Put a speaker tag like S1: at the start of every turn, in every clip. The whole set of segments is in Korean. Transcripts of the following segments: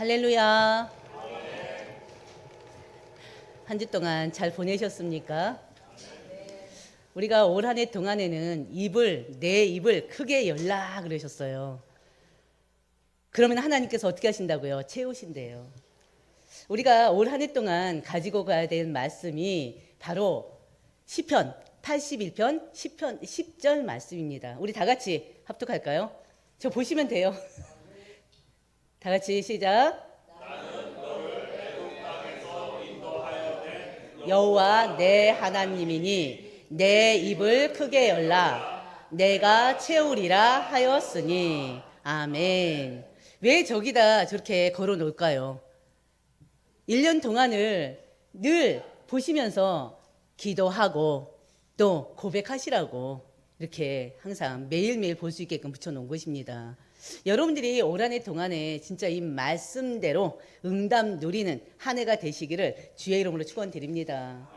S1: 할렐루야. 한 주 동안 잘 보내셨습니까? 우리가 올 한 해 동안에는 내 입을 크게 열라 그러셨어요. 그러면 하나님께서 어떻게 하신다고요? 채우신대요. 우리가 올 한 해 동안 가지고 가야 될 말씀이 바로 시편 81편 10절 말씀입니다. 우리 다 같이 합독할까요? 저 보시면 돼요. 다 같이 시작. 여호와 내 하나님이니 내 입을 크게 열라 내가 채우리라 하였으니. 아멘. 왜 저기다 저렇게 걸어 놓을까요? 1년 동안을 늘 보시면서 기도하고 또 고백하시라고 이렇게 항상 매일매일 볼 수 있게끔 붙여놓은 것입니다. 여러분들이 올 한 해 동안에 진짜 이 말씀대로 응답 누리는 한 해가 되시기를 주의 이름으로 축원드립니다.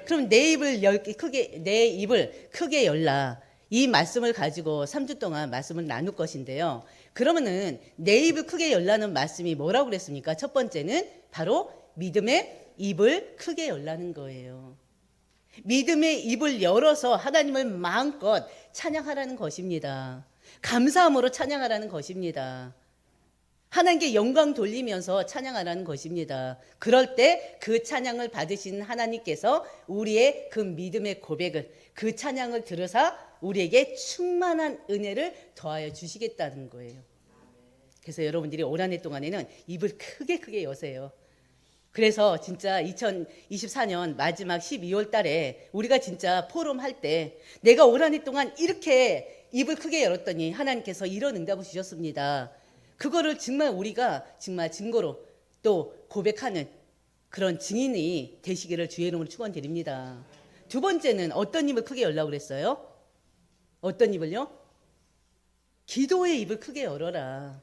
S1: 그럼 내 입을 크게 열라. 이 말씀을 가지고 3주 동안 말씀을 나눌 것인데요. 그러면은 내 입을 크게 열라는 말씀이 뭐라고 그랬습니까? 첫 번째는 바로 믿음의 입을 크게 열라는 거예요. 믿음의 입을 열어서 하나님을 마음껏 찬양하라는 것입니다. 감사함으로 찬양하라는 것입니다. 하나님께 영광 돌리면서 찬양하라는 것입니다. 그럴 때 그 찬양을 받으신 하나님께서 우리의 그 믿음의 고백을, 그 찬양을 들으사 우리에게 충만한 은혜를 더하여 주시겠다는 거예요. 그래서 여러분들이 올 한 해 동안에는 입을 크게 여세요. 그래서 진짜 2024년 마지막 12월 달에 우리가 진짜 포럼 할 때 내가 올 한 해 동안 이렇게 입을 크게 열었더니 하나님께서 이런 응답을 주셨습니다. 그거를 정말 우리가 정말 증거로 또 고백하는 그런 증인이 되시기를 주의 이름으로 축원드립니다. 두 번째는 어떤 입을 크게 열라고 그랬어요? 어떤 입을요? 기도의 입을 크게 열어라.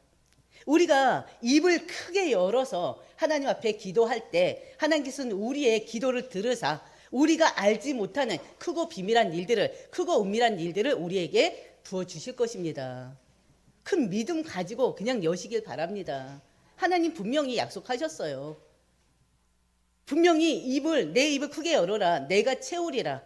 S1: 우리가 입을 크게 열어서 하나님 앞에 기도할 때 하나님께서는 우리의 기도를 들으사 우리가 알지 못하는 크고 비밀한 일들을, 크고 은밀한 일들을 우리에게 부어주실 것입니다. 큰 믿음 가지고 그냥 여시길 바랍니다. 하나님 분명히 약속하셨어요. 분명히 내 입을 크게 열어라. 내가 채우리라.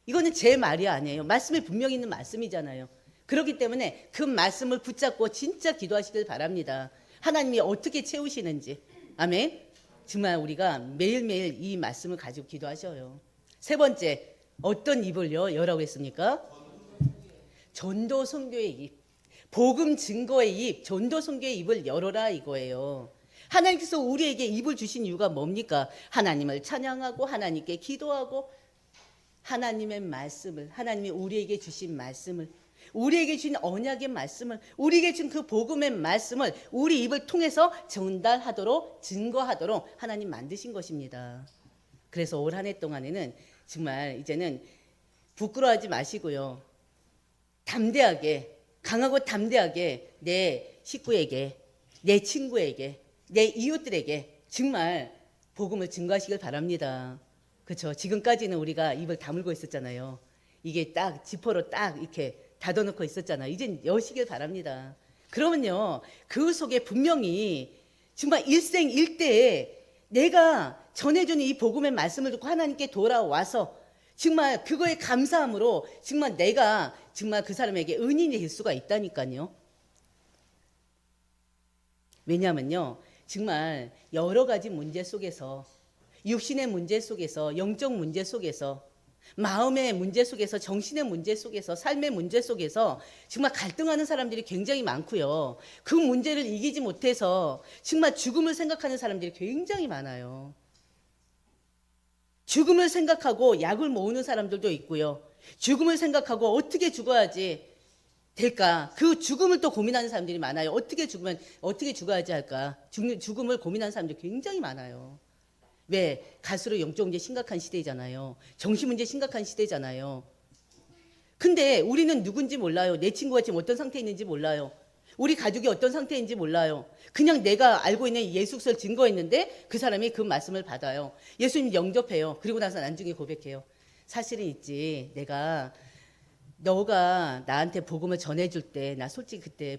S1: 이거는 제 말이 아니에요. 말씀에 분명히 있는 말씀이잖아요. 그렇기 때문에 그 말씀을 붙잡고 진짜 기도하시길 바랍니다. 하나님이 어떻게 채우시는지. 아멘. 정말 우리가 매일매일 이 말씀을 가지고 기도하셔요. 세 번째, 어떤 입을요 열라고 했습니까? 전도 선교의 입, 복음 증거의 입, 전도 선교의 입을 열어라 이거예요. 하나님께서 우리에게 입을 주신 이유가 뭡니까? 하나님을 찬양하고 하나님께 기도하고 하나님의 말씀을, 하나님이 우리에게 주신 말씀을, 우리에게 주신 언약의 말씀을, 우리에게 준 그 복음의 말씀을 우리 입을 통해서 전달하도록, 증거하도록 하나님 만드신 것입니다. 그래서 올 한 해 동안에는 정말 이제는 부끄러워하지 마시고요. 담대하게, 강하고 담대하게 내 식구에게, 내 친구에게, 내 이웃들에게 정말 복음을 증거하시길 바랍니다. 그렇죠? 지금까지는 우리가 입을 다물고 있었잖아요. 이게 딱 지퍼로 딱 이렇게 닫아놓고 있었잖아요. 이젠 여시길 바랍니다. 그러면요, 그 속에 분명히 정말 일생일대에 내가 전해주는 이 복음의 말씀을 듣고 하나님께 돌아와서 정말 그거에 감사함으로 정말 내가 정말 그 사람에게 은인이 될 수가 있다니까요. 왜냐하면요, 정말 여러 가지 문제 속에서, 육신의 문제 속에서, 영적 문제 속에서, 마음의 문제 속에서, 정신의 문제 속에서, 삶의 문제 속에서 정말 갈등하는 사람들이 굉장히 많고요. 그 문제를 이기지 못해서 정말 죽음을 생각하는 사람들이 굉장히 많아요. 죽음을 생각하고 약을 모으는 사람들도 있고요. 죽음을 생각하고 어떻게 죽어야지 될까? 그 죽음을 또 고민하는 사람들이 많아요. 어떻게 죽어야지 할까? 죽음을 고민하는 사람들이 굉장히 많아요. 왜? 갈수록 영적 문제 심각한 시대잖아요. 정신 문제 심각한 시대잖아요. 근데 우리는 누군지 몰라요. 내 친구가 지금 어떤 상태에 있는지 몰라요. 우리 가족이 어떤 상태인지 몰라요. 그냥 내가 알고 있는 예수를 증거했는데 그 사람이 그 말씀을 받아요. 예수님 영접해요. 그리고 나서 나중에 고백해요. 사실은 있지. 내가 너가 나한테 복음을 전해줄 때 나 솔직히 그때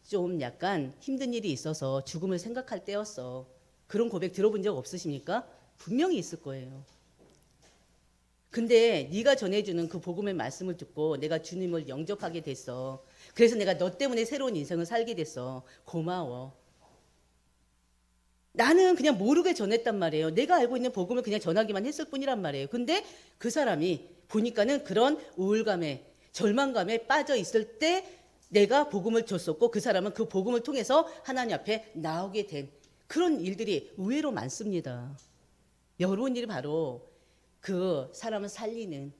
S1: 좀 약간 힘든 일이 있어서 죽음을 생각할 때였어. 그런 고백 들어본 적 없으십니까? 분명히 있을 거예요. 근데 네가 전해주는 그 복음의 말씀을 듣고 내가 주님을 영접하게 됐어. 그래서 내가 너 때문에 새로운 인생을 살게 됐어. 고마워. 나는 그냥 모르게 전했단 말이에요. 내가 알고 있는 복음을 그냥 전하기만 했을 뿐이란 말이에요. 근데 그 사람이 보니까는 그런 우울감에 절망감에 빠져 있을 때 내가 복음을 줬었고 그 사람은 그 복음을 통해서 하나님 앞에 나오게 된 그런 일들이 의외로 많습니다. 여러분 일이 바로 그 사람을 살리는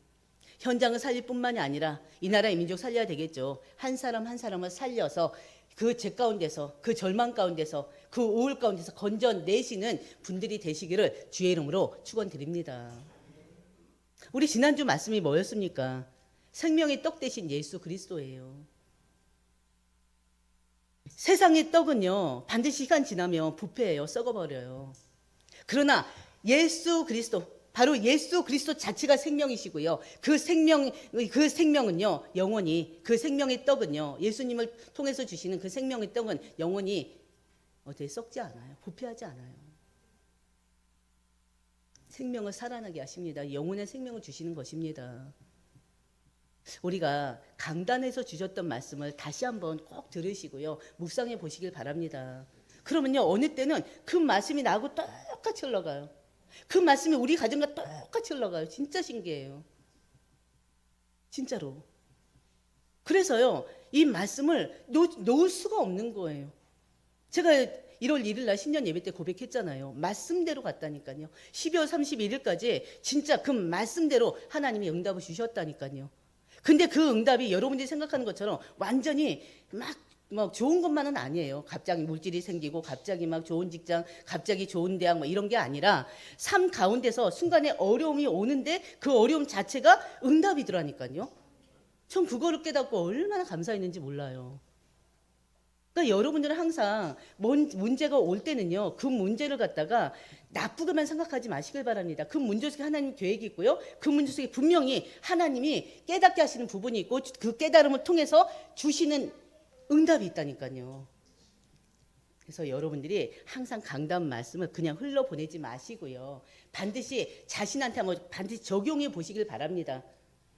S1: 현장을 살릴 뿐만이 아니라 이 나라의 민족 살려야 되겠죠. 한 사람 한 사람을 살려서 그 죄 가운데서 그 절망 가운데서 그 우울 가운데서 건져내시는 분들이 되시기를 주의 이름으로 축원드립니다. 우리 지난주 말씀이 뭐였습니까? 생명의 떡 대신 예수 그리스도예요. 세상의 떡은요 반드시 시간 지나면 부패해요. 썩어버려요. 그러나 예수 그리스도 바로 예수 그리스도 자체가 생명이시고요. 그 생명은요 영원히 그 생명의 떡은요 예수님을 통해서 주시는 그 생명의 떡은 영원히 어떻게 썩지 않아요. 부패하지 않아요. 생명을 살아나게 하십니다. 영혼의 생명을 주시는 것입니다. 우리가 강단에서 주셨던 말씀을 다시 한번 꼭 들으시고요. 묵상해 보시길 바랍니다. 그러면요 어느 때는 그 말씀이 나하고 똑같이 흘러가요. 그 말씀이 우리 가정과 똑같이 흘러가요. 진짜 신기해요. 진짜로. 그래서요 이 말씀을 놓을 수가 없는 거예요. 제가 1월 1일 날 신년 예배 때 고백했잖아요. 말씀대로 갔다니까요. 12월 31일까지 진짜 그 말씀대로 하나님이 응답을 주셨다니까요. 근데 그 응답이 여러분들이 생각하는 것처럼 완전히 막 좋은 것만은 아니에요. 갑자기 물질이 생기고 갑자기 막 좋은 직장, 갑자기 좋은 대학 뭐 이런 게 아니라 삶 가운데서 순간에 어려움이 오는데 그 어려움 자체가 응답이더라니까요. 전 그거를 깨닫고 얼마나 감사했는지 몰라요. 그러니까 여러분들은 항상 문제가 올 때는요. 그 문제를 갖다가 나쁘게만 생각하지 마시길 바랍니다. 그 문제 속에 하나님 계획이 있고요. 그 문제 속에 분명히 하나님이 깨닫게 하시는 부분이 있고 그 깨달음을 통해서 주시는 응답이 있다니까요. 그래서 여러분들이 항상 강단 말씀을 그냥 흘러보내지 마시고요. 반드시 자신한테 한번 반드시 적용해 보시길 바랍니다.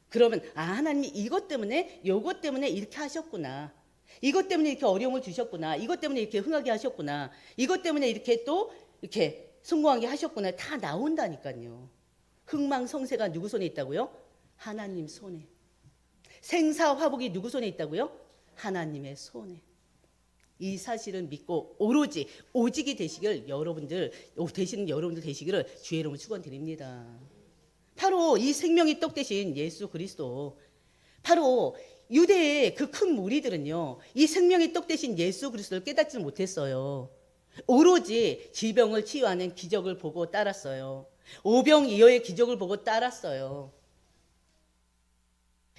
S1: 그러면 하나님이 이것 때문에 요것 때문에 이렇게 하셨구나. 이것 때문에 이렇게 어려움을 주셨구나. 이것 때문에 이렇게 흥하게 하셨구나. 이것 때문에 이렇게 또 이렇게 성공하게 하셨구나. 다 나온다니까요. 흥망성쇠가 누구 손에 있다고요? 하나님 손에. 생사화복이 누구 손에 있다고요? 하나님의 손에. 이 사실을 믿고 오직이 되시길 되시는 여러분들 되시기를 주의 이름으로 축원드립니다. 바로 이 생명의 떡 대신 예수 그리스도, 바로 유대의 그 큰 무리들은요 이 생명의 떡 대신 예수 그리스도를 깨닫지 못했어요. 오로지 질병을 치유하는 기적을 보고 따랐어요. 오병이어의 기적을 보고 따랐어요.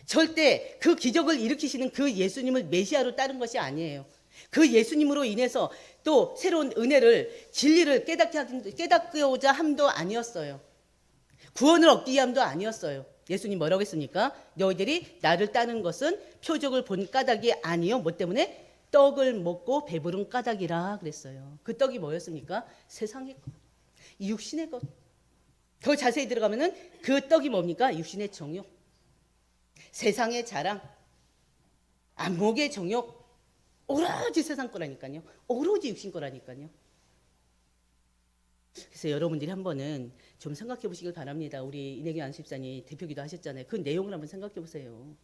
S1: 절대 그 기적을 일으키시는 그 예수님을 메시아로 따른 것이 아니에요. 그 예수님으로 인해서 또 새로운 은혜를 진리를 깨닫고자 함도 아니었어요. 구원을 얻기 위함도 아니었어요. 예수님 뭐라고 했습니까? 너희들이 나를 따르는 것은 표적을 본 까닭이 아니요. 뭐 때문에? 떡을 먹고 배부른 까닭이라 그랬어요. 그 떡이 뭐였습니까? 세상의 것, 육신의 것. 더 자세히 들어가면은 그 떡이 뭡니까? 육신의 정욕, 세상의 자랑, 안목의 정욕, 오로지 세상 거라니까요. 오로지 육신 거라니까요. 그래서 여러분들이 한번은 좀 생각해 보시길 바랍니다. 우리 이내기 안수집사님 대표기도 하셨잖아요. 그 내용을 한번 생각해 보세요.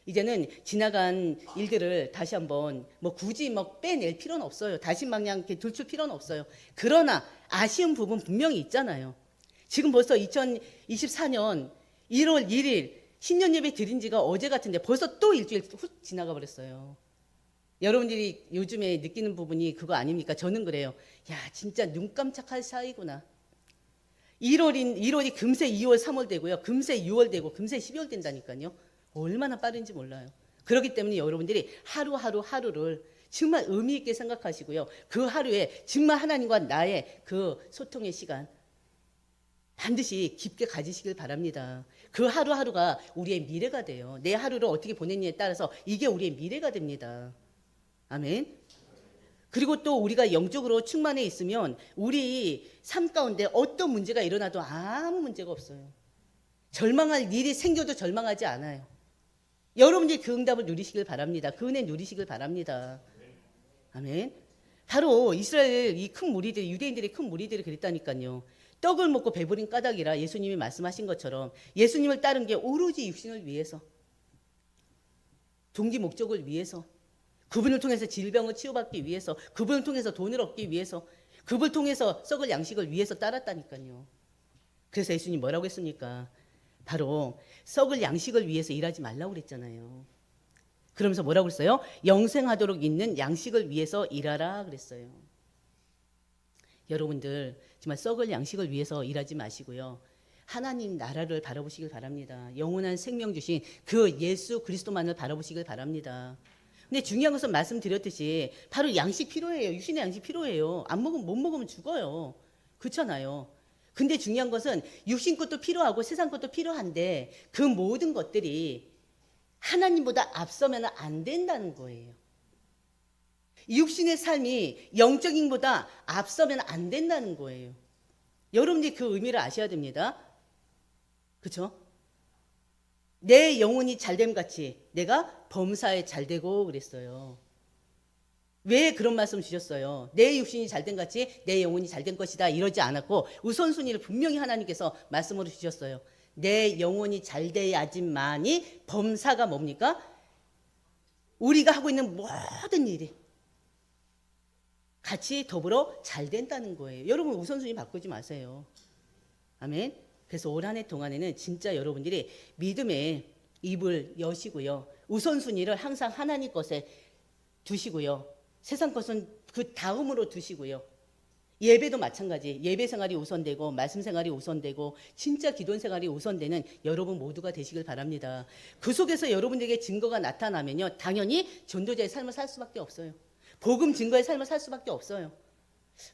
S1: 이제는 지나간 일들을 다시 한번 굳이 빼낼 필요는 없어요. 다시 막 그냥 이렇게 들출 필요는 없어요. 그러나 아쉬운 부분 분명히 있잖아요. 지금 벌써 2024년 1월 1일 신년 예배 드린 지가 어제 같은데 벌써 또 일주일 훅 지나가 버렸어요. 여러분들이 요즘에 느끼는 부분이 그거 아닙니까? 저는 그래요. 야, 진짜 눈 깜짝할 사이구나. 1월이 금세 2월, 3월 되고요. 금세 6월 되고 금세 12월 된다니까요. 얼마나 빠른지 몰라요. 그렇기 때문에 여러분들이 하루를 정말 의미 있게 생각하시고요. 그 하루에 정말 하나님과 나의 그 소통의 시간 반드시 깊게 가지시길 바랍니다. 그 하루하루가 우리의 미래가 돼요. 내 하루를 어떻게 보냈느냐에 따라서 이게 우리의 미래가 됩니다. 아멘. 그리고 또 우리가 영적으로 충만해 있으면 우리 삶 가운데 어떤 문제가 일어나도 아무 문제가 없어요. 절망할 일이 생겨도 절망하지 않아요. 여러분들이 그 응답을 누리시길 바랍니다. 그 은혜 누리시길 바랍니다. 아멘. 바로 이스라엘 이 큰 무리들, 유대인들의 큰 무리들이 그랬다니까요. 떡을 먹고 배부린 까닭이라 예수님이 말씀하신 것처럼 예수님을 따른 게 오로지 육신을 위해서, 종기 목적을 위해서, 그분을 통해서 질병을 치유받기 위해서, 그분을 통해서 돈을 얻기 위해서, 그분을 통해서 썩을 양식을 위해서 따랐다니까요. 그래서 예수님 뭐라고 했습니까? 바로 썩을 양식을 위해서 일하지 말라고 그랬잖아요. 그러면서 뭐라고 그랬어요? 영생하도록 있는 양식을 위해서 일하라 그랬어요. 여러분들 정말 썩을 양식을 위해서 일하지 마시고요. 하나님 나라를 바라보시길 바랍니다. 영원한 생명 주신 그 예수 그리스도만을 바라보시길 바랍니다. 근데 중요한 것은 말씀드렸듯이 바로 양식 필요해요. 육신의 양식 필요해요. 안 먹으면 못 먹으면 죽어요. 그렇잖아요. 근데 중요한 것은 육신 것도 필요하고 세상 것도 필요한데 그 모든 것들이 하나님보다 앞서면 안 된다는 거예요. 육신의 삶이 영적인 보다 앞서면 안 된다는 거예요. 여러분들이 그 의미를 아셔야 됩니다. 그렇죠? 내 영혼이 잘됨 같이 내가 범사에 잘되고 그랬어요. 왜 그런 말씀 주셨어요? 내 육신이 잘된 같이 내 영혼이 잘된 것이다 이러지 않았고 우선순위를 분명히 하나님께서 말씀으로 주셨어요. 내 영혼이 잘돼야지만이 범사가 뭡니까? 우리가 하고 있는 모든 일이 같이 더불어 잘 된다는 거예요. 여러분 우선순위 바꾸지 마세요. 아멘. 그래서 올 한 해 동안에는 진짜 여러분들이 믿음의 입을 여시고요. 우선순위를 항상 하나님 것에 두시고요. 세상 것은 그 다음으로 두시고요. 예배도 마찬가지. 예배 생활이 우선되고 말씀 생활이 우선되고 진짜 기도 생활이 우선되는 여러분 모두가 되시길 바랍니다. 그 속에서 여러분에게 증거가 나타나면요. 당연히 전도자의 삶을 살 수밖에 없어요. 복음 증거의 삶을 살 수밖에 없어요.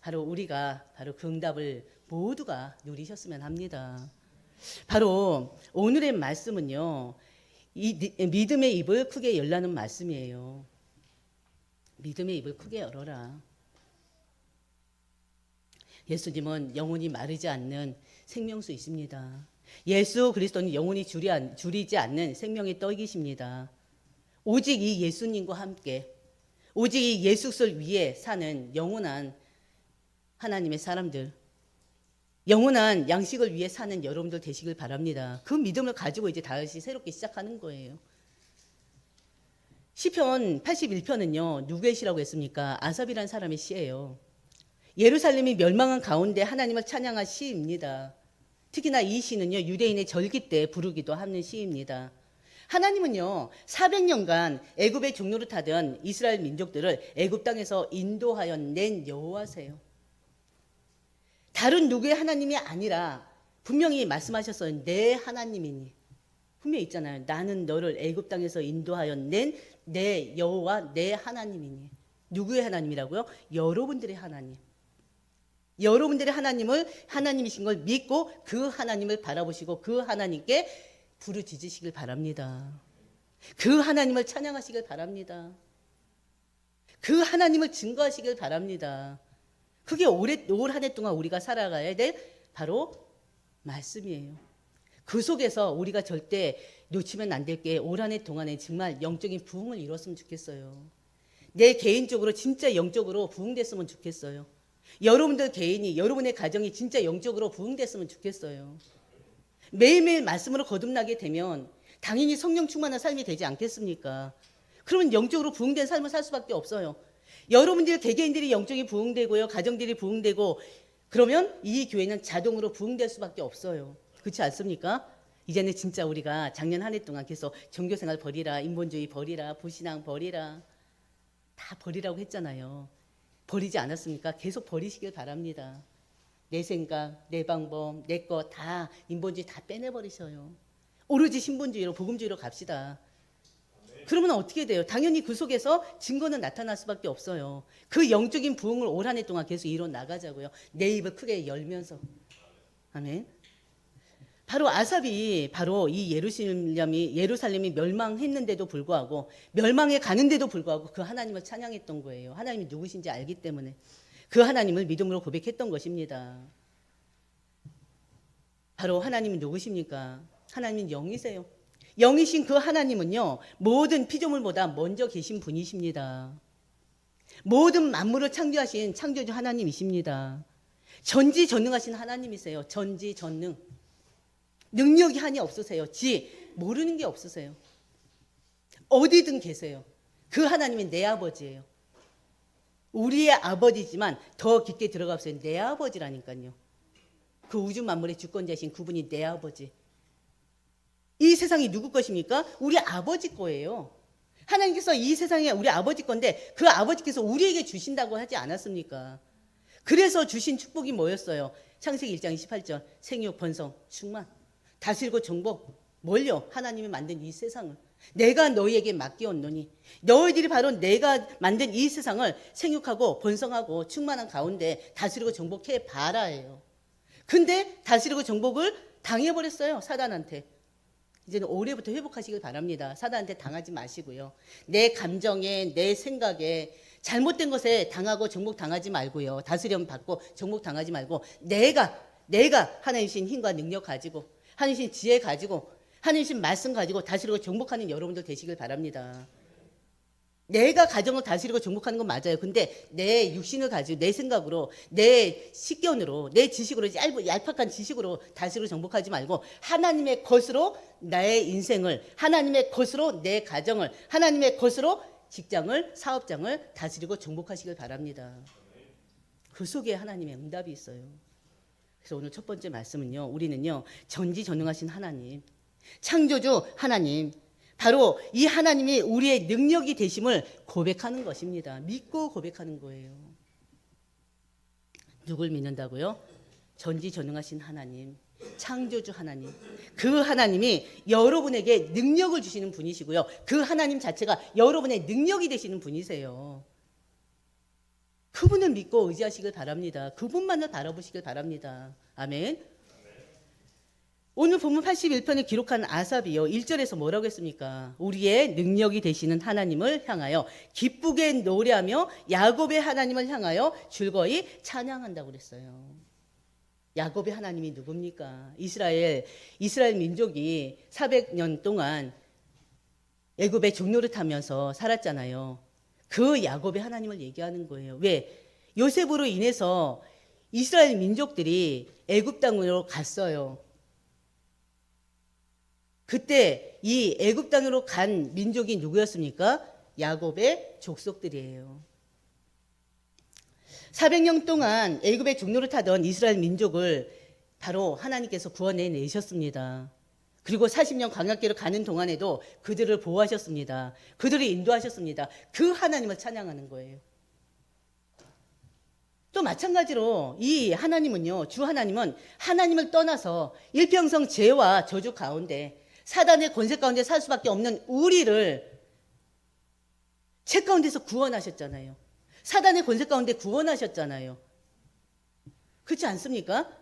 S1: 바로 우리가 바로 그 응답을 모두가 누리셨으면 합니다. 바로 오늘의 말씀은요. 이 믿음의 입을 크게 열라는 말씀이에요. 믿음의 입을 크게 열어라. 예수님은 영원히 마르지 않는 생명수이십니다. 예수 그리스도는 영원히 줄이지 않는 생명의 떡이십니다. 오직 이 예수님과 함께 오직 이 예수를 위해 사는 영원한 하나님의 사람들, 영원한 양식을 위해 사는 여러분들 되시길 바랍니다. 그 믿음을 가지고 이제 다시 새롭게 시작하는 거예요. 시편 81편은요. 누구의 시라고 했습니까? 아삽이라는 사람의 시예요. 예루살렘이 멸망한 가운데 하나님을 찬양한 시입니다. 특히나 이 시는요. 유대인의 절기 때 부르기도 하는 시입니다. 하나님은요. 400년간 애굽의 종로를 타던 이스라엘 민족들을 애굽 땅에서 인도하여 낸 여호와세요. 다른 누구의 하나님이 아니라 분명히 말씀하셨어요. 내 하나님이니. 분명히 있잖아요. 나는 너를 애굽 땅에서 인도하여 낸 내 여호와 내 하나님이니. 누구의 하나님이라고요? 여러분들의 하나님. 여러분들의 하나님을 하나님이신 걸 믿고 그 하나님을 바라보시고 그 하나님께 부르짖으시길 바랍니다. 그 하나님을 찬양하시길 바랍니다. 그 하나님을 증거하시길 바랍니다. 그게 올 한 해 동안 우리가 살아가야 될 바로 말씀이에요. 그 속에서 우리가 절대 놓치면 안 될 게 올 한 해 동안에 정말 영적인 부흥을 이뤘으면 좋겠어요. 내 개인적으로 진짜 영적으로 부흥됐으면 좋겠어요. 여러분들 개인이 여러분의 가정이 진짜 영적으로 부흥됐으면 좋겠어요. 매일매일 말씀으로 거듭나게 되면 당연히 성령 충만한 삶이 되지 않겠습니까? 그러면 영적으로 부흥된 삶을 살 수밖에 없어요. 여러분들 개개인들이 영적이 부흥되고요. 가정들이 부흥되고 그러면 이 교회는 자동으로 부흥될 수밖에 없어요. 그렇지 않습니까? 이제는 진짜 우리가 작년 한 해 동안 계속 종교생활 버리라, 인본주의 버리라, 불신앙 버리라 다 버리라고 했잖아요. 버리지 않았습니까? 계속 버리시길 바랍니다. 내 생각, 내 방법, 내 거 다 인본주의 다 빼내버리셔요. 오로지 신본주의로 복음주의로 갑시다. 그러면 어떻게 돼요? 당연히 그 속에서 증거는 나타날 수밖에 없어요. 그 영적인 부흥을 올 한 해 동안 계속 이뤄 나가자고요. 내 입을 크게 열면서. 아멘. 바로 아삽이 바로 이 예루살렘이 멸망했는데도 불구하고 멸망해 가는데도 불구하고 그 하나님을 찬양했던 거예요. 하나님이 누구신지 알기 때문에 그 하나님을 믿음으로 고백했던 것입니다. 바로 하나님이 누구십니까? 하나님은 영이세요. 영이신 그 하나님은요, 모든 피조물보다 먼저 계신 분이십니다. 모든 만물을 창조하신 창조주 하나님이십니다. 전지전능하신 하나님이세요. 전지전능. 능력이 한이 없으세요. 모르는 게 없으세요. 어디든 계세요. 그 하나님이 내 아버지예요. 우리의 아버지지만 더 깊게 들어가보세요. 내 아버지라니까요. 그 우주 만물의 주권자이신 그분이 내 아버지. 이 세상이 누구 것입니까? 우리 아버지 거예요. 하나님께서 이 세상에 우리 아버지 건데 그 아버지께서 우리에게 주신다고 하지 않았습니까? 그래서 주신 축복이 뭐였어요? 창세기 1장 28절 생육, 번성, 충만, 다스리고 정복. 뭘요? 하나님이 만든 이 세상을 내가 너희에게 맡기었노니 너희들이 바로 내가 만든 이 세상을 생육하고 번성하고 충만한 가운데 다스리고 정복해 봐라예요. 근데 다스리고 정복을 당해버렸어요. 사단한테. 이제는 올해부터 회복하시길 바랍니다. 사단한테 당하지 마시고요. 내 감정에 내 생각에 잘못된 것에 당하고 정복당하지 말고요. 다스림 받고 정복당하지 말고 내가 하나님이신 힘과 능력 가지고 하나님이신 지혜 가지고 하나님이신 말씀 가지고 다스리고 정복하는 여러분들 되시길 바랍니다. 내가 가정을 다스리고 정복하는 건 맞아요. 근데 내 육신을 가지고 내 생각으로 내 식견으로 내 지식으로 얄팍한 지식으로 다스리고 정복하지 말고 하나님의 것으로 나의 인생을 하나님의 것으로 내 가정을 하나님의 것으로 직장을 사업장을 다스리고 정복하시길 바랍니다. 그 속에 하나님의 응답이 있어요. 그래서 오늘 첫 번째 말씀은요. 우리는요. 전지전능하신 하나님 창조주 하나님 바로 이 하나님이 우리의 능력이 되심을 고백하는 것입니다. 믿고 고백하는 거예요. 누굴 믿는다고요? 전지전능하신 하나님, 창조주 하나님. 그 하나님이 여러분에게 능력을 주시는 분이시고요. 그 하나님 자체가 여러분의 능력이 되시는 분이세요. 그분을 믿고 의지하시길 바랍니다. 그분만을 바라보시길 바랍니다. 아멘. 오늘 본문 81편에 기록한 아삽이요. 1절에서 뭐라고 했습니까? 우리의 능력이 되시는 하나님을 향하여 기쁘게 노래하며 야곱의 하나님을 향하여 즐거이 찬양한다고 그랬어요. 야곱의 하나님이 누굽니까? 이스라엘 민족이 400년 동안 애굽의 종노릇하면서 살았잖아요. 그 야곱의 하나님을 얘기하는 거예요. 왜? 요셉으로 인해서 이스라엘 민족들이 애굽 땅으로 갔어요. 그때 이 애굽 땅으로 간 민족이 누구였습니까? 야곱의 족속들이에요. 400년 동안 애굽의 종노릇 하던 이스라엘 민족을 바로 하나님께서 구원해 내셨습니다. 그리고 40년 광야길을 가는 동안에도 그들을 보호하셨습니다. 그들을 인도하셨습니다. 그 하나님을 찬양하는 거예요. 또 마찬가지로 이 하나님은요, 주 하나님은 하나님을 떠나서 일평생 죄와 저주 가운데 사단의 권세 가운데 살 수밖에 없는 우리를 죄 가운데서 구원하셨잖아요. 사단의 권세 가운데 구원하셨잖아요. 그렇지 않습니까?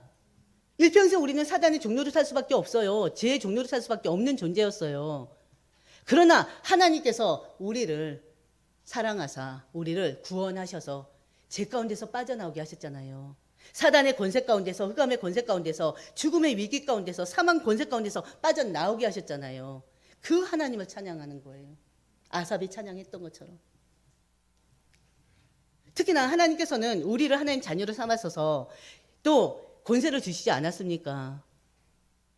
S1: 일평생 우리는 사단의 종로로 살 수밖에 없어요. 죄의 종로로 살 수밖에 없는 존재였어요. 그러나 하나님께서 우리를 사랑하사 우리를 구원하셔서 죄 가운데서 빠져나오게 하셨잖아요. 사단의 권세 가운데서 흑암의 권세 가운데서 죽음의 위기 가운데서 사망 권세 가운데서 빠져나오게 하셨잖아요. 그 하나님을 찬양하는 거예요. 아삽이 찬양했던 것처럼. 특히나 하나님께서는 우리를 하나님 자녀로 삼아서서 또 권세를 주시지 않았습니까?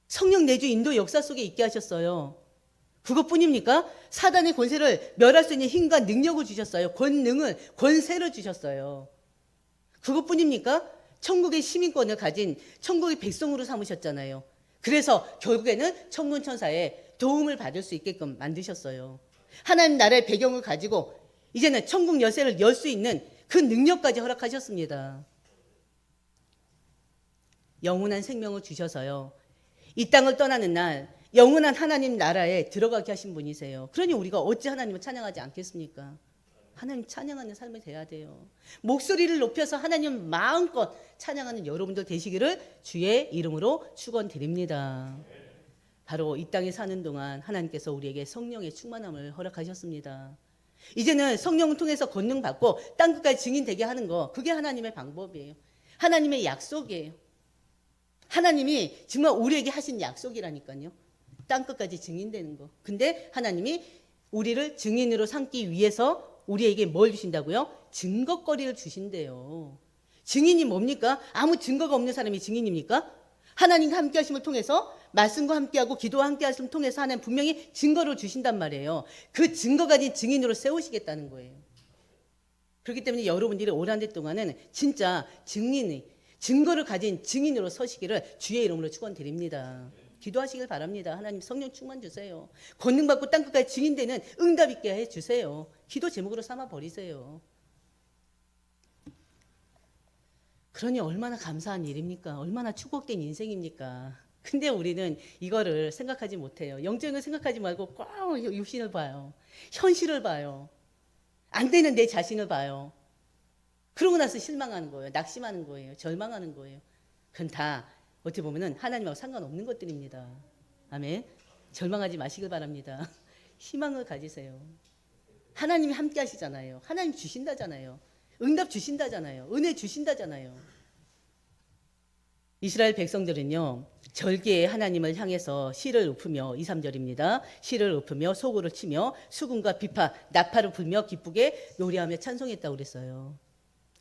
S1: 성령 내주 인도 역사 속에 있게 하셨어요. 그것뿐입니까? 사단의 권세를 멸할 수 있는 힘과 능력을 주셨어요. 권세를 주셨어요. 그것뿐입니까? 천국의 시민권을 가진 천국의 백성으로 삼으셨잖아요. 그래서 결국에는 천군 천사의 도움을 받을 수 있게끔 만드셨어요. 하나님 나라의 배경을 가지고 이제는 천국 열쇠를 열 수 있는 그 능력까지 허락하셨습니다. 영원한 생명을 주셔서요. 이 땅을 떠나는 날 영원한 하나님 나라에 들어가게 하신 분이세요. 그러니 우리가 어찌 하나님을 찬양하지 않겠습니까? 하나님 찬양하는 삶이 돼야 돼요. 목소리를 높여서 하나님 마음껏 찬양하는 여러분들 되시기를 주의 이름으로 축원드립니다. 바로 이 땅에 사는 동안 하나님께서 우리에게 성령의 충만함을 허락하셨습니다. 이제는 성령을 통해서 권능받고 땅끝까지 증인되게 하는 거, 그게 하나님의 방법이에요. 하나님의 약속이에요. 하나님이 정말 우리에게 하신 약속이라니까요. 땅끝까지 증인되는 거. 근데 하나님이 우리를 증인으로 삼기 위해서 우리에게 뭘 주신다고요? 증거거리를 주신대요. 증인이 뭡니까? 아무 증거가 없는 사람이 증인입니까? 하나님과 함께 하심을 통해서, 말씀과 함께하고 기도와 함께 하심을 통해서 하나님 분명히 증거를 주신단 말이에요. 그 증거 가진 증인으로 세우시겠다는 거예요. 그렇기 때문에 여러분들이 올 한 해 동안은 진짜 증거를 가진 증인으로 서시기를 주의 이름으로 축원드립니다. 기도하시길 바랍니다. 하나님 성령 충만 주세요. 권능받고 땅끝까지 증인되는 응답 있게 해주세요. 기도 제목으로 삼아 버리세요. 그러니 얼마나 감사한 일입니까? 얼마나 축복된 인생입니까? 근데 우리는 이거를 생각하지 못해요. 영적을 생각하지 말고 꼭 육신을 봐요. 현실을 봐요. 안 되는 내 자신을 봐요. 그러고 나서 실망하는 거예요. 낙심하는 거예요. 절망하는 거예요. 그건 다 어떻게 보면은 하나님하고 상관없는 것들입니다. 아멘. 절망하지 마시길 바랍니다. 희망을 가지세요. 하나님이 함께 하시잖아요. 하나님 주신다잖아요. 응답 주신다잖아요. 은혜 주신다잖아요. 이스라엘 백성들은요, 절기에 하나님을 향해서 시를 읊으며, 2, 3절입니다. 시를 읊으며 소고를 치며 수금과 비파, 나팔을 불며 기쁘게 노래하며 찬송했다고 그랬어요.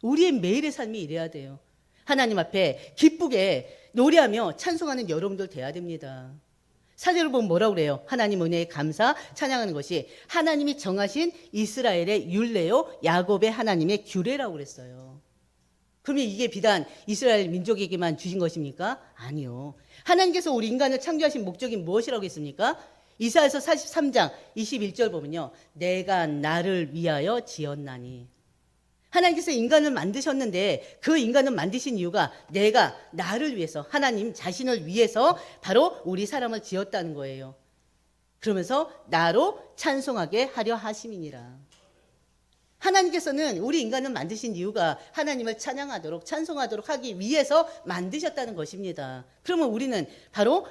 S1: 우리의 매일의 삶이 이래야 돼요. 하나님 앞에 기쁘게 노래하며 찬송하는 여러분들 돼야 됩니다. 사절을 보면 뭐라고 그래요? 하나님 은혜에 감사 찬양하는 것이 하나님이 정하신 이스라엘의 율례요 야곱의 하나님의 규례라고 그랬어요. 그러면 이게 비단 이스라엘 민족에게만 주신 것입니까? 아니요. 하나님께서 우리 인간을 창조하신 목적이 무엇이라고 했습니까? 이사야서 43장 21절 보면요. 내가 나를 위하여 지었나니. 하나님께서 인간을 만드셨는데 그 인간을 만드신 이유가 내가 나를 위해서, 하나님 자신을 위해서 바로 우리 사람을 지었다는 거예요. 그러면서 나로 찬송하게 하려 하심이니라. 하나님께서는 우리 인간을 만드신 이유가 하나님을 찬양하도록, 찬송하도록 하기 위해서 만드셨다는 것입니다. 그러면 우리는 바로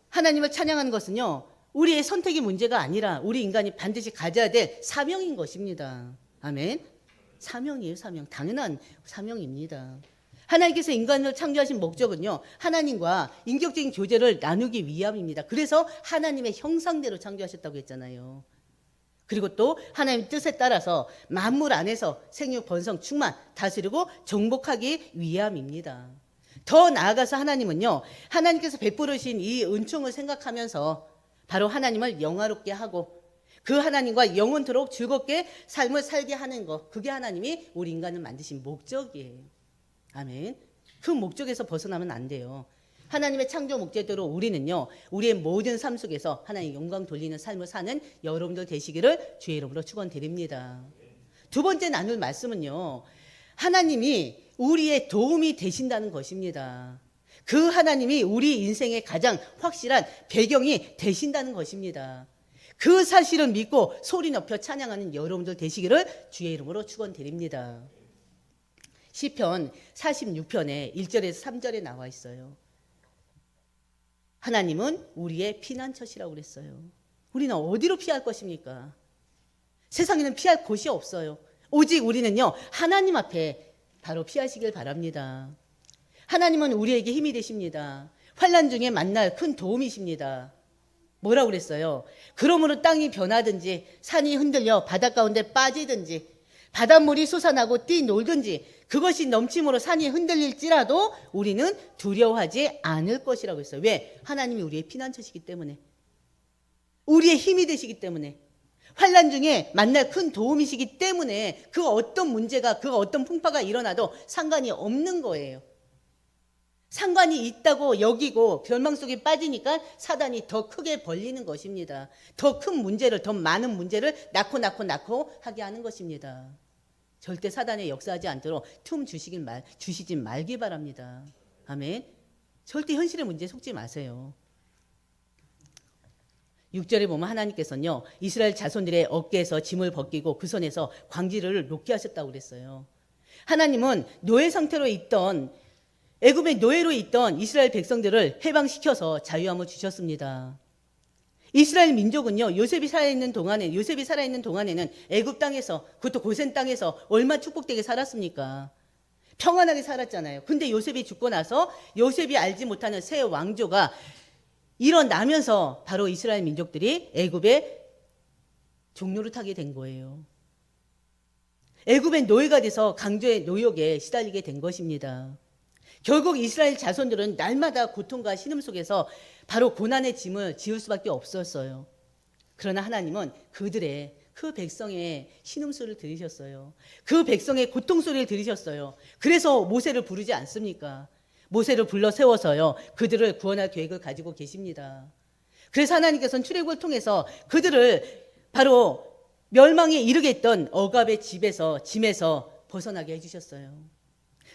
S1: 하나님을 찬양하는 것은요, 우리의 선택의 문제가 아니라 우리 인간이 반드시 가져야 될 사명인 것입니다. 아멘. 사명이에요, 사명. 당연한 사명입니다. 하나님께서 인간을 창조하신 목적은요, 하나님과 인격적인 교제를 나누기 위함입니다. 그래서 하나님의 형상대로 창조하셨다고 했잖아요. 그리고 또 하나님의 뜻에 따라서 만물 안에서 생육, 번성, 충만, 다스리고 정복하기 위함입니다. 더 나아가서 하나님은요, 하나님께서 베풀으신 이 은총을 생각하면서 바로 하나님을 영화롭게 하고 그 하나님과 영원토록 즐겁게 삶을 살게 하는 것, 그게 하나님이 우리 인간을 만드신 목적이에요. 아멘. 그 목적에서 벗어나면 안 돼요. 하나님의 창조 목적대로 우리는요, 우리의 모든 삶 속에서 하나님 영광 돌리는 삶을 사는 여러분들 되시기를 주의 이름으로 축원드립니다. 두 번째 나눌 말씀은요, 하나님이 우리의 도움이 되신다는 것입니다. 그 하나님이 우리 인생의 가장 확실한 배경이 되신다는 것입니다. 그 사실을 믿고 소리 높여 찬양하는 여러분들 되시기를 주의 이름으로 축원드립니다. 시편 46편에 1절에서 3절에 나와 있어요. 하나님은 우리의 피난처시라고 그랬어요. 우리는 어디로 피할 것입니까? 세상에는 피할 곳이 없어요. 오직 우리는요, 하나님 앞에 바로 피하시길 바랍니다. 하나님은 우리에게 힘이 되십니다. 환난 중에 만날 큰 도움이십니다. 뭐라고 그랬어요? 그러므로 땅이 변하든지 산이 흔들려 바닷 가운데 빠지든지 바닷물이 솟아나고 뛰놀든지 그것이 넘침으로 산이 흔들릴지라도 우리는 두려워하지 않을 것이라고 했어요. 왜? 하나님이 우리의 피난처시기 때문에, 우리의 힘이 되시기 때문에, 환난 중에 만날 큰 도움이시기 때문에 그 어떤 문제가, 그 어떤 풍파가 일어나도 상관이 없는 거예요. 상관이 있다고 여기고 멸망 속에 빠지니까 사단이 더 크게 벌리는 것입니다. 더 큰 문제를, 더 많은 문제를 낳고 하게 하는 것입니다. 절대 사단에 역사하지 않도록 틈 주시지 말기 바랍니다. 아멘. 절대 현실의 문제에 속지 마세요. 6절에 보면 하나님께서는요, 이스라엘 자손들의 어깨에서 짐을 벗기고 그 손에서 광지를 놓게 하셨다고 그랬어요. 하나님은 노예 상태로 있던, 애굽의 노예로 있던 이스라엘 백성들을 해방시켜서 자유함을 주셨습니다. 이스라엘 민족은요, 요셉이 살아있는 동안에는 애굽 땅에서, 그것도 고센 땅에서 얼마나 축복되게 살았습니까? 평안하게 살았잖아요. 근데 요셉이 죽고 나서 요셉이 알지 못하는 새 왕조가 일어나면서 바로 이스라엘 민족들이 애굽의 종로를 타게 된 거예요. 애굽의 노예가 돼서 강조의 노역에 시달리게 된 것입니다. 결국 이스라엘 자손들은 날마다 고통과 신음 속에서 바로 고난의 짐을 지을 수밖에 없었어요. 그러나 하나님은 그 백성의 신음소리를 들으셨어요. 그 백성의 고통소리를 들으셨어요. 그래서 모세를 부르지 않습니까? 모세를 불러 세워서요, 그들을 구원할 계획을 가지고 계십니다. 그래서 하나님께서는 출애굽을 통해서 그들을 바로 멸망에 이르게 했던 억압의 짐에서 벗어나게 해주셨어요.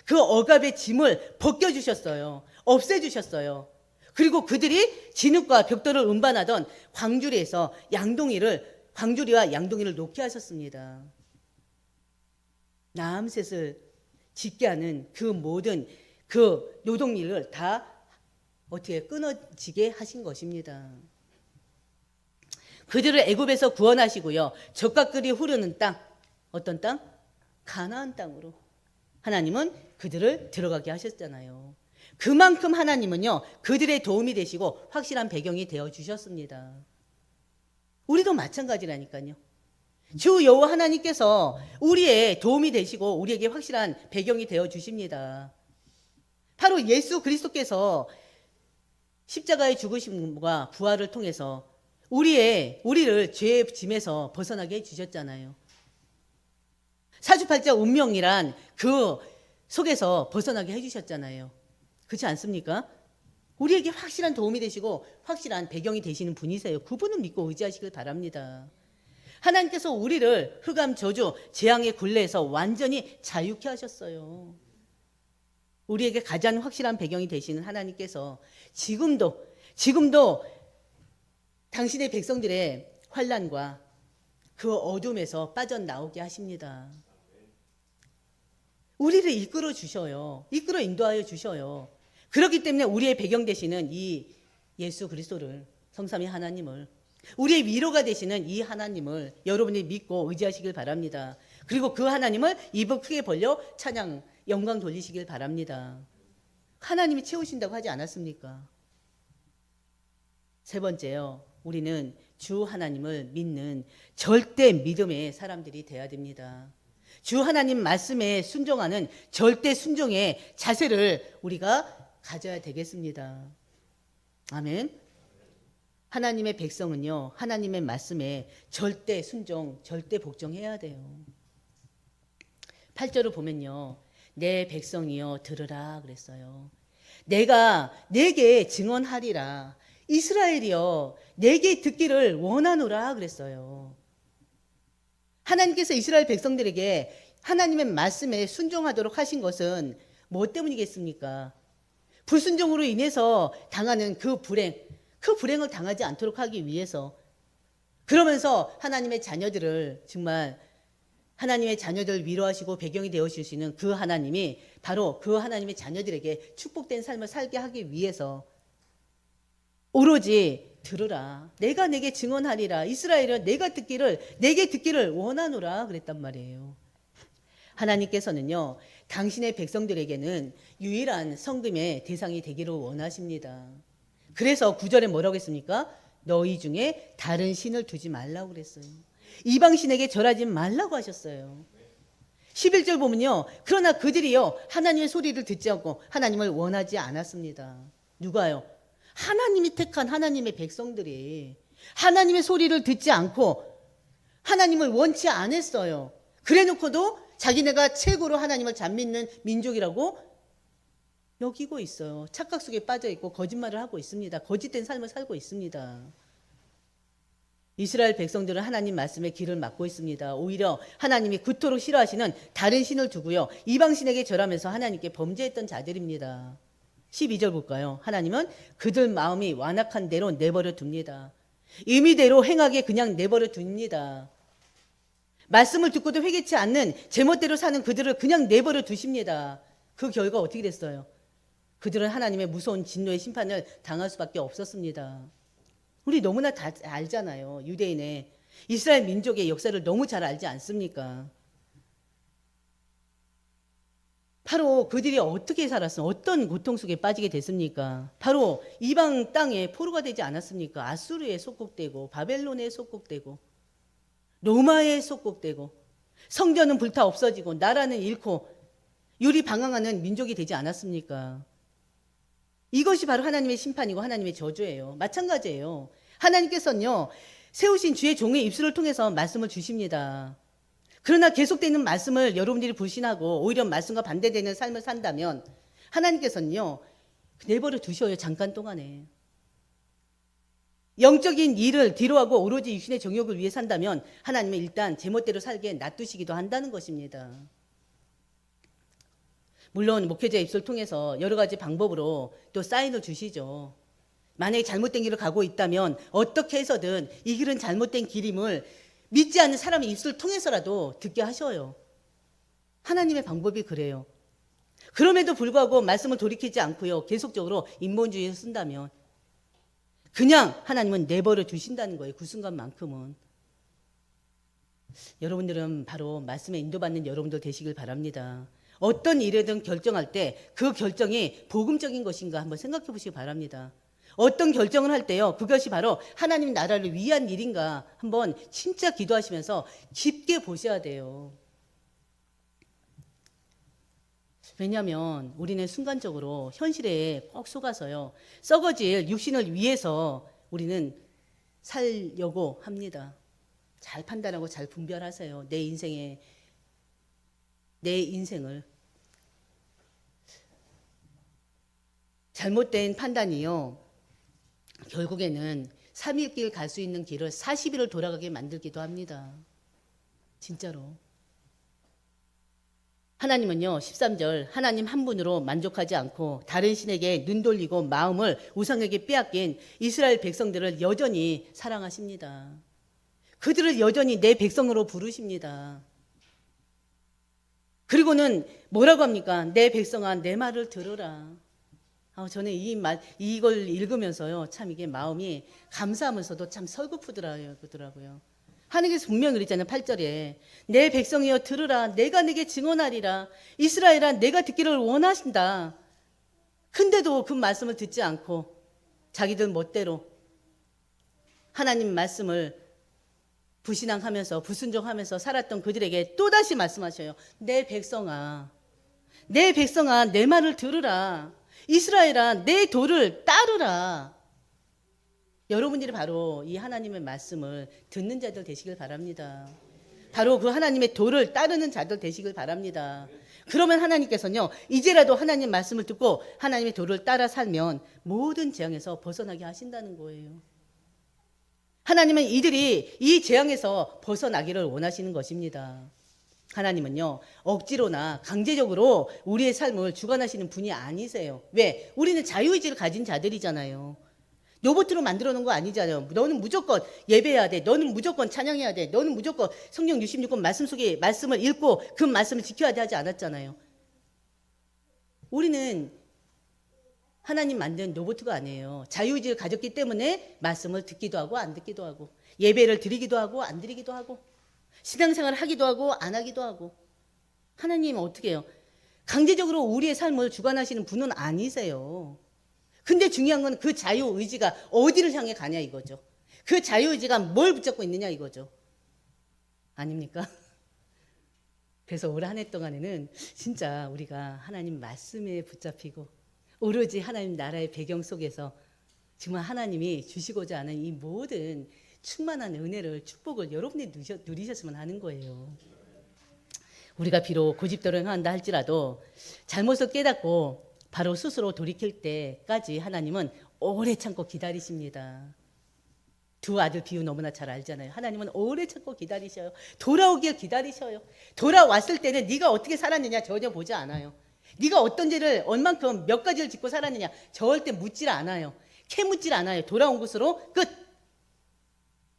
S1: 그 억압의 짐을 벗겨주셨어요. 없애주셨어요. 그리고 그들이 진흙과 벽돌을 운반하던 광주리와 양동이를 놓게 하셨습니다. 나암셋을 짓게 하는 그 모든 그 노동일을 다 어떻게 끊어지게 하신 것입니다. 그들을 애굽에서 구원하시고요, 젖과 꿀이 흐르는 땅, 어떤 땅? 가나안 땅으로 하나님은 그들을 들어가게 하셨잖아요. 그만큼 하나님은요, 그들의 도움이 되시고 확실한 배경이 되어 주셨습니다. 우리도 마찬가지라니까요. 주 여호와 하나님께서 우리의 도움이 되시고 우리에게 확실한 배경이 되어 주십니다. 바로 예수 그리스도께서 십자가의 죽으심과 부활을 통해서 우리를 죄의 짐에서 벗어나게 해주셨잖아요. 사주팔자 운명이란 그 속에서 벗어나게 해주셨잖아요. 그렇지 않습니까? 우리에게 확실한 도움이 되시고 확실한 배경이 되시는 분이세요. 그분을 믿고 의지하시길 바랍니다. 하나님께서 우리를 흑암, 저주, 재앙의 굴레에서 완전히 자유케 하셨어요. 우리에게 가장 확실한 배경이 되시는 하나님께서 지금도 당신의 백성들의 환난과 그 어둠에서 빠져나오게 하십니다. 우리를 이끌어 주셔요. 이끌어 인도하여 주셔요. 그렇기 때문에 우리의 배경 되시는 이 예수 그리스도를, 성삼위 하나님을, 우리의 위로가 되시는 이 하나님을 여러분이 믿고 의지하시길 바랍니다. 그리고 그 하나님을 입을 크게 벌려 찬양, 영광 돌리시길 바랍니다. 하나님이 채우신다고 하지 않았습니까? 세 번째요, 우리는 주 하나님을 믿는 절대 믿음의 사람들이 되어야 됩니다. 주 하나님 말씀에 순종하는 절대 순종의 자세를 우리가 가져야 되겠습니다. 아멘. 하나님의 백성은요, 하나님의 말씀에 절대 순종, 절대 복종해야 돼요. 8절을 보면요, 내 백성이여 들으라 그랬어요. 내가 내게 증언하리라. 이스라엘이여 내게 듣기를 원하노라 그랬어요. 하나님께서 이스라엘 백성들에게 하나님의 말씀에 순종하도록 하신 것은 뭐 때문이겠습니까? 불순종으로 인해서 당하는 그 불행을 당하지 않도록 하기 위해서, 그러면서 하나님의 자녀들을 정말 하나님의 자녀들을 위로하시고 배경이 되어주시는 그 하나님이 바로 그 하나님의 자녀들에게 축복된 삶을 살게 하기 위해서 오로지 들으라. 내가 내게 증언하리라. 이스라엘은 내게 듣기를 원하노라 그랬단 말이에요. 하나님께서는요, 당신의 백성들에게는 유일한 성금의 대상이 되기를 원하십니다. 그래서 9절에 뭐라고 했습니까? 너희 중에 다른 신을 두지 말라고 그랬어요. 이방신에게 절하지 말라고 하셨어요. 11절 보면요, 그러나 그들이요 하나님의 소리를 듣지 않고 하나님을 원하지 않았습니다. 누가요? 하나님이 택한 하나님의 백성들이 하나님의 소리를 듣지 않고 하나님을 원치 않았어요. 그래놓고도 자기네가 최고로 하나님을 잘 믿는 민족이라고 여기고 있어요. 착각 속에 빠져 있고 거짓말을 하고 있습니다. 거짓된 삶을 살고 있습니다. 이스라엘 백성들은 하나님 말씀에 귀를 막고 있습니다. 오히려 하나님이 그토록 싫어하시는 다른 신을 두고요, 이방신에게 절하면서 하나님께 범죄했던 자들입니다. 12절 볼까요? 하나님은 그들 마음이 완악한 대로 내버려 둡니다. 임의대로 행하게 그냥 내버려 둡니다. 말씀을 듣고도 회개치 않는 제멋대로 사는 그들을 그냥 내버려 두십니다. 그 결과 어떻게 됐어요? 그들은 하나님의 무서운 진노의 심판을 당할 수밖에 없었습니다. 우리 너무나 다 알잖아요. 유대인의 이스라엘 민족의 역사를 너무 잘 알지 않습니까? 바로 그들이 어떻게 살았어? 어떤 고통 속에 빠지게 됐습니까? 바로 이방 땅에 포로가 되지 않았습니까? 아수르에 속국되고 바벨론에 속국되고 로마에 속국되고 성전은 불타 없어지고 나라는 잃고 유리방황하는 민족이 되지 않았습니까? 이것이 바로 하나님의 심판이고 하나님의 저주예요. 마찬가지예요. 하나님께서는요, 세우신 주의 종의 입술을 통해서 말씀을 주십니다. 그러나 계속되는 말씀을 여러분들이 불신하고 오히려 말씀과 반대되는 삶을 산다면 하나님께서는요, 내버려 두셔요. 잠깐 동안에. 영적인 일을 뒤로하고 오로지 육신의 정욕을 위해 산다면 하나님은 일단 제멋대로 살게 놔두시기도 한다는 것입니다. 물론 목회자의 입술을 통해서 여러 가지 방법으로 또 사인을 주시죠. 만약에 잘못된 길을 가고 있다면 어떻게 해서든 이 길은 잘못된 길임을 믿지 않는 사람의 입술을 통해서라도 듣게 하셔요. 하나님의 방법이 그래요. 그럼에도 불구하고 말씀을 돌이키지 않고요. 계속적으로 인본주의를 쓴다면 그냥 하나님은 내버려 두신다는 거예요. 그 순간만큼은. 여러분들은 바로 말씀에 인도받는 여러분들 되시길 바랍니다. 어떤 일이든 결정할 때 그 결정이 복음적인 것인가 한번 생각해 보시기 바랍니다. 어떤 결정을 할 때요, 그것이 바로 하나님 나라를 위한 일인가 한번 진짜 기도하시면서 깊게 보셔야 돼요. 왜냐하면 우리는 순간적으로 현실에 꼭 속아서요, 썩어질 육신을 위해서 우리는 살려고 합니다. 잘 판단하고 잘 분별하세요. 내 인생을. 잘못된 판단이요, 결국에는 3일 길 갈 수 있는 길을 40일을 돌아가게 만들기도 합니다. 진짜로. 하나님은요, 13절, 하나님 한 분으로 만족하지 않고 다른 신에게 눈 돌리고 마음을 우상에게 빼앗긴 이스라엘 백성들을 여전히 사랑하십니다. 그들을 여전히 내 백성으로 부르십니다. 그리고는 뭐라고 합니까? 내 백성아, 내 말을 들으라. 저는 이걸 읽으면서요, 참 이게 마음이 감사하면서도 참 설구프더라고요. 하나님께서 분명히 그랬잖아요. 8절에 내 백성이여 들으라. 내가 내게 증언하리라. 이스라엘아, 내가 듣기를 원하신다. 근데도 그 말씀을 듣지 않고 자기들 멋대로 하나님 말씀을 부신앙하면서 불순종하면서 살았던 그들에게 또다시 말씀하셔요. 내 백성아, 내 말을 들으라. 이스라엘아, 내 도를 따르라. 여러분들이 바로 이 하나님의 말씀을 듣는 자들 되시길 바랍니다. 바로 그 하나님의 도를 따르는 자들 되시길 바랍니다. 그러면 하나님께서는요, 이제라도 하나님 말씀을 듣고 하나님의 도를 따라 살면 모든 재앙에서 벗어나게 하신다는 거예요. 하나님은 이들이 이 재앙에서 벗어나기를 원하시는 것입니다. 하나님은요, 억지로나 강제적으로 우리의 삶을 주관하시는 분이 아니세요. 왜? 우리는 자유의지를 가진 자들이잖아요. 로봇으로 만들어 놓은 거 아니잖아요. 너는 무조건 예배해야 돼. 너는 무조건 찬양해야 돼. 너는 무조건 성경 66권 말씀 속에 말씀을 읽고 그 말씀을 지켜야 돼 하지 않았잖아요. 우리는 하나님 만든 로봇가 아니에요. 자유의지를 가졌기 때문에 말씀을 듣기도 하고 안 듣기도 하고 예배를 드리기도 하고 안 드리기도 하고 신앙생활을 하기도 하고 안 하기도 하고. 하나님은 어떻게 해요? 강제적으로 우리의 삶을 주관하시는 분은 아니세요. 근데 중요한 건 그 자유의지가 어디를 향해 가냐 이거죠. 그 자유의지가 뭘 붙잡고 있느냐 이거죠. 아닙니까? 그래서 올 한 해 동안에는 진짜 우리가 하나님 말씀에 붙잡히고 오로지 하나님 나라의 배경 속에서 정말 하나님이 주시고자 하는 이 모든 충만한 은혜를, 축복을 여러분이 누리셨으면 하는 거예요. 우리가 비록 고집대로 행한다 할지라도 잘못을 깨닫고 바로 스스로 돌이킬 때까지 하나님은 오래 참고 기다리십니다. 두 아들 비유 너무나 잘 알잖아요. 하나님은 오래 참고 기다리셔요. 돌아오길 기다리셔요. 돌아왔을 때는 네가 어떻게 살았느냐 전혀 보지 않아요. 네가 어떤 죄를 얼만큼 몇 가지를 짓고 살았느냐 절대 묻질 않아요. 캐묻질 않아요. 돌아온 것으로 끝.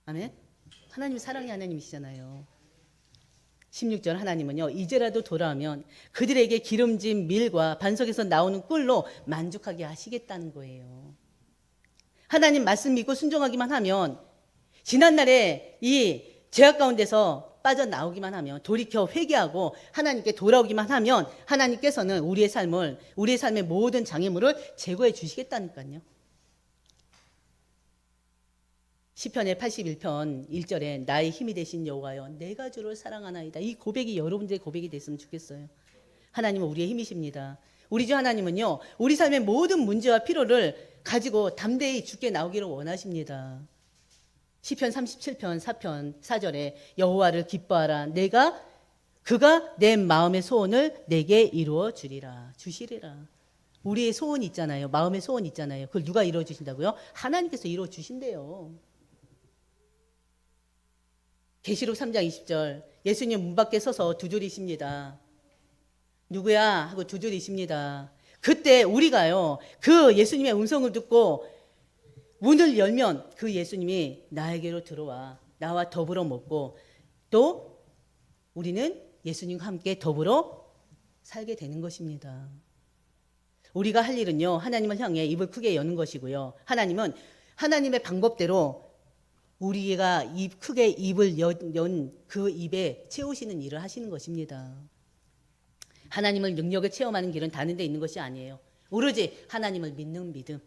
S1: 아멘. 하나님 사랑의 하나님이시잖아요. 16절 하나님은요, 이제라도 돌아오면 그들에게 기름진 밀과 반석에서 나오는 꿀로 만족하게 하시겠다는 거예요. 하나님 말씀 믿고 순종하기만 하면, 지난날에 이 죄악 가운데서 빠져나오기만 하면, 돌이켜 회개하고 하나님께 돌아오기만 하면 하나님께서는 우리의 삶의 모든 장애물을 제거해 주시겠다니까요. 시편의 81편 1절에 나의 힘이 되신 여호와여 내가 주를 사랑하나이다. 이 고백이 여러분들의 고백이 됐으면 좋겠어요. 하나님은 우리의 힘이십니다. 우리 주 하나님은요, 우리 삶의 모든 문제와 필요를 가지고 담대히 주께 나오기를 원하십니다. 시편 37편 4편 4절에 여호와를 기뻐하라. 그가 내 마음의 소원을 내게 이루어 주시리라. 우리의 소원이 있잖아요. 마음의 소원이 있잖아요. 그걸 누가 이루어 주신다고요? 하나님께서 이루어 주신대요. 계시록 3장 20절 예수님 문 밖에 서서 두 줄이십니다. 누구야? 하고 두 줄이십니다. 그때 우리가요, 그 예수님의 음성을 듣고 문을 열면 그 예수님이 나에게로 들어와 나와 더불어 먹고 또 우리는 예수님과 함께 더불어 살게 되는 것입니다. 우리가 할 일은요, 하나님을 향해 입을 크게 여는 것이고요. 하나님은 하나님의 방법대로 우리가 크게 입을 연 그 입에 채우시는 일을 하시는 것입니다. 하나님을 능력을 체험하는 길은 다른 데 있는 것이 아니에요. 오로지 하나님을 믿는 믿음.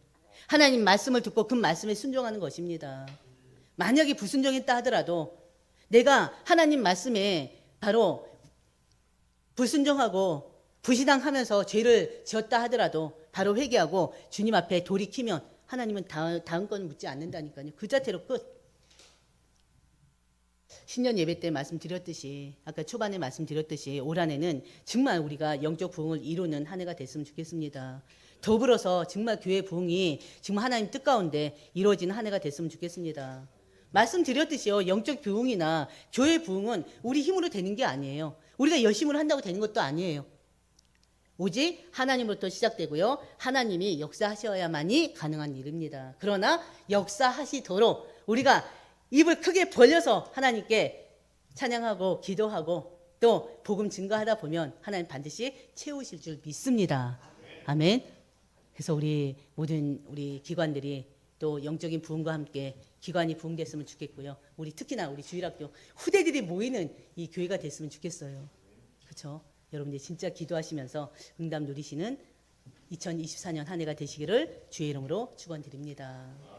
S1: 하나님 말씀을 듣고 그 말씀에 순종하는 것입니다. 만약에 불순종했다 하더라도 내가 하나님 말씀에 바로 불순종하고 불신앙하면서 죄를 지었다 하더라도 바로 회개하고 주님 앞에 돌이키면 하나님은 다음 건 묻지 않는다니까요. 그 자체로 끝. 신년 예배 때 말씀드렸듯이 아까 초반에 말씀드렸듯이 올 한 해는 정말 우리가 영적 부흥을 이루는 한 해가 됐으면 좋겠습니다. 더불어서 정말 교회 부흥이 정말 하나님 뜻 가운데 이루어지는 한 해가 됐으면 좋겠습니다. 말씀드렸듯이요, 영적 부흥이나 교회 부흥은 우리 힘으로 되는 게 아니에요. 우리가 열심으로 한다고 되는 것도 아니에요. 오직 하나님으로부터 시작되고요, 하나님이 역사하셔야만이 가능한 일입니다. 그러나 역사하시도록 우리가 입을 크게 벌려서 하나님께 찬양하고 기도하고 또 복음 증거하다 보면 하나님 반드시 채우실 줄 믿습니다. 아멘. 그래서 우리 모든 우리 기관들이 또 영적인 부흥과 함께 기관이 부흥됐으면 좋겠고요. 우리 특히나 우리 주일학교 후대들이 모이는 이 교회가 됐으면 좋겠어요. 그렇죠? 여러분들 진짜 기도하시면서 응답 누리시는 2024년 한 해가 되시기를 주의 이름으로 축원드립니다.